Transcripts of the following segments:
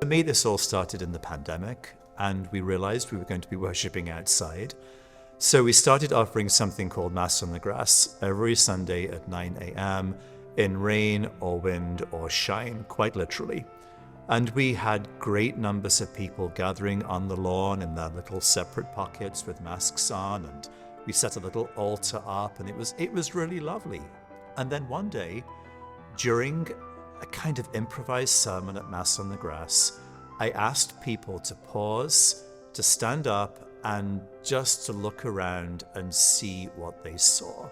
me, this all started in the pandemic, and we realized we were going to be worshipping outside. So we started offering something called Mass on the Grass every Sunday at 9 a.m. in rain or wind or shine, quite literally. And we had great numbers of people gathering on the lawn in their little separate pockets with masks on, and we set a little altar up, and it was really lovely. And then one day, during a kind of improvised sermon at Mass on the Grass, I asked people to pause, to stand up, and just to look around and see what they saw.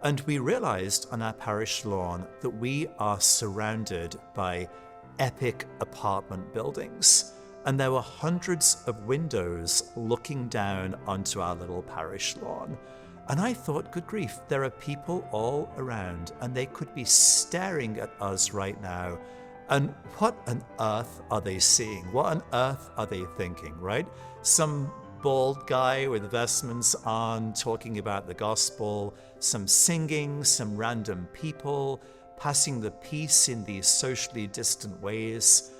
And we realized on our parish lawn that we are surrounded by epic apartment buildings. And there were hundreds of windows looking down onto our little parish lawn. And I thought, good grief, there are people all around and they could be staring at us right now. And what on earth are they seeing? What on earth are they thinking, right? Some bald guy with vestments on talking about the gospel, some singing, some random people passing the peace in these socially distant ways.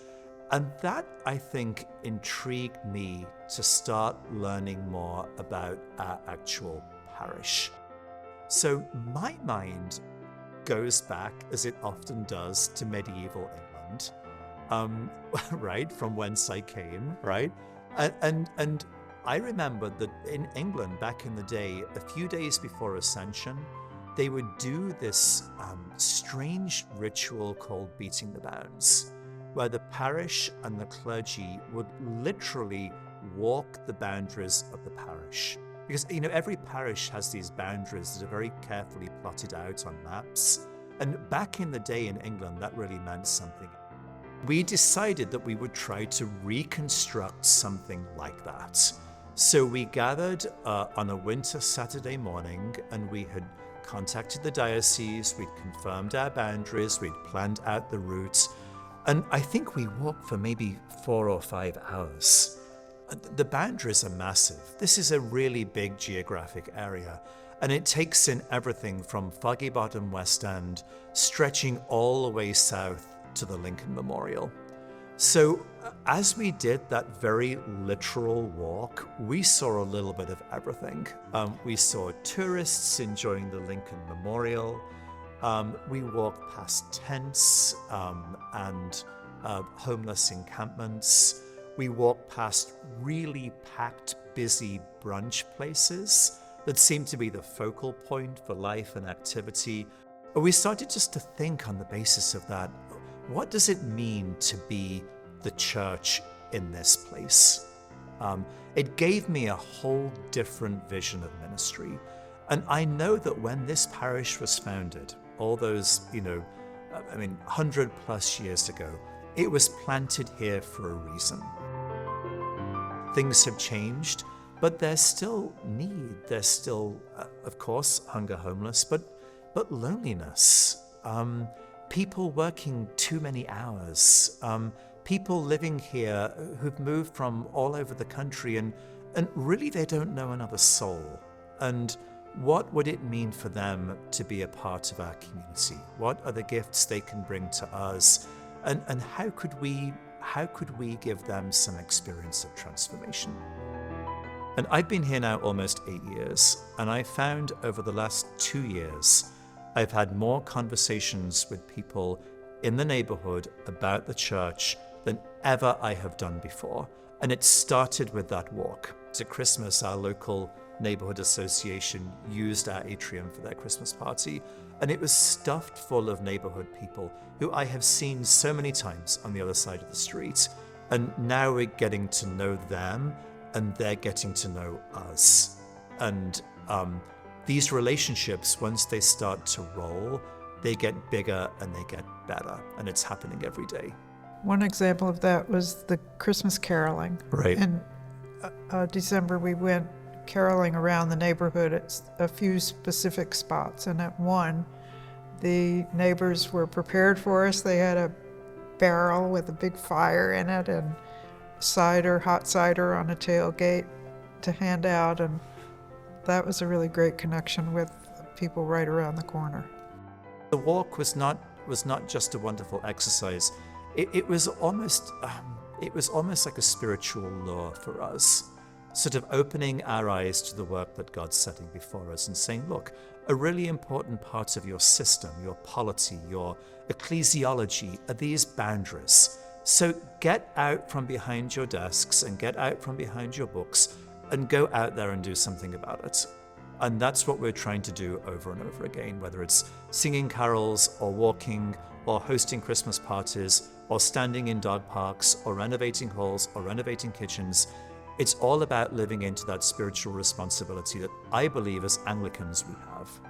And that, I think, intrigued me to start learning more about our actual parish. So my mind goes back, as it often does, to medieval England, right, from whence I came, right? And I remember that in England back in the day, a few days before Ascension, they would do this strange ritual called beating the bounds, where the parish and the clergy would literally walk the boundaries of the parish. Because, you know, every parish has these boundaries that are very carefully plotted out on maps. And back in the day in England, that really meant something. We decided that we would try to reconstruct something like that. So we gathered on a winter Saturday morning, and we had contacted the diocese, we'd confirmed our boundaries, we'd planned out the route, and I think we walked for maybe 4 or 5 hours. The boundaries are massive. This is a really big geographic area, and it takes in everything from Foggy Bottom West End, stretching all the way south to the Lincoln Memorial. So as we did that very literal walk, we saw a little bit of everything. We saw tourists enjoying the Lincoln Memorial. We walked past tents and homeless encampments. We walked past really packed, busy brunch places that seemed to be the focal point for life and activity. We started just to think on the basis of that, what does it mean to be the church in this place? It gave me a whole different vision of ministry. And I know that when this parish was founded, all those, 100 plus years ago, it was planted here for a reason. Things have changed, but there's still need. There's still, of course, hunger, homeless, but loneliness. People working too many hours, people living here who've moved from all over the country and really they don't know another soul. And what would it mean for them to be a part of our community? What are the gifts they can bring to us? And how could we give them some experience of transformation? And I've been here now almost 8 years, and I found over the last 2 years, I've had more conversations with people in the neighborhood about the church than ever I have done before. And it started with that walk. At Christmas, our local neighborhood association used our atrium for their Christmas party, and it was stuffed full of neighborhood people who I have seen so many times on the other side of the street. And now we're getting to know them, and they're getting to know us. And these relationships, once they start to roll, they get bigger and they get better, and it's happening every day. One example of that was the Christmas caroling. Right. In December, we went caroling around the neighborhood at a few specific spots, and at one, the neighbors were prepared for us. They had a barrel with a big fire in it and hot cider on a tailgate to hand out, and that was a really great connection with people right around the corner. The walk was not just a wonderful exercise. It was almost it was almost like a spiritual law for us, sort of opening our eyes to the work that God's setting before us and saying, look, a really important part of your system, your polity, your ecclesiology are these boundaries. So get out from behind your desks and get out from behind your books and go out there and do something about it. And that's what we're trying to do over and over again, whether it's singing carols or walking or hosting Christmas parties or standing in dog parks or renovating halls or renovating kitchens. It's all about living into that spiritual responsibility that I believe as Anglicans we have.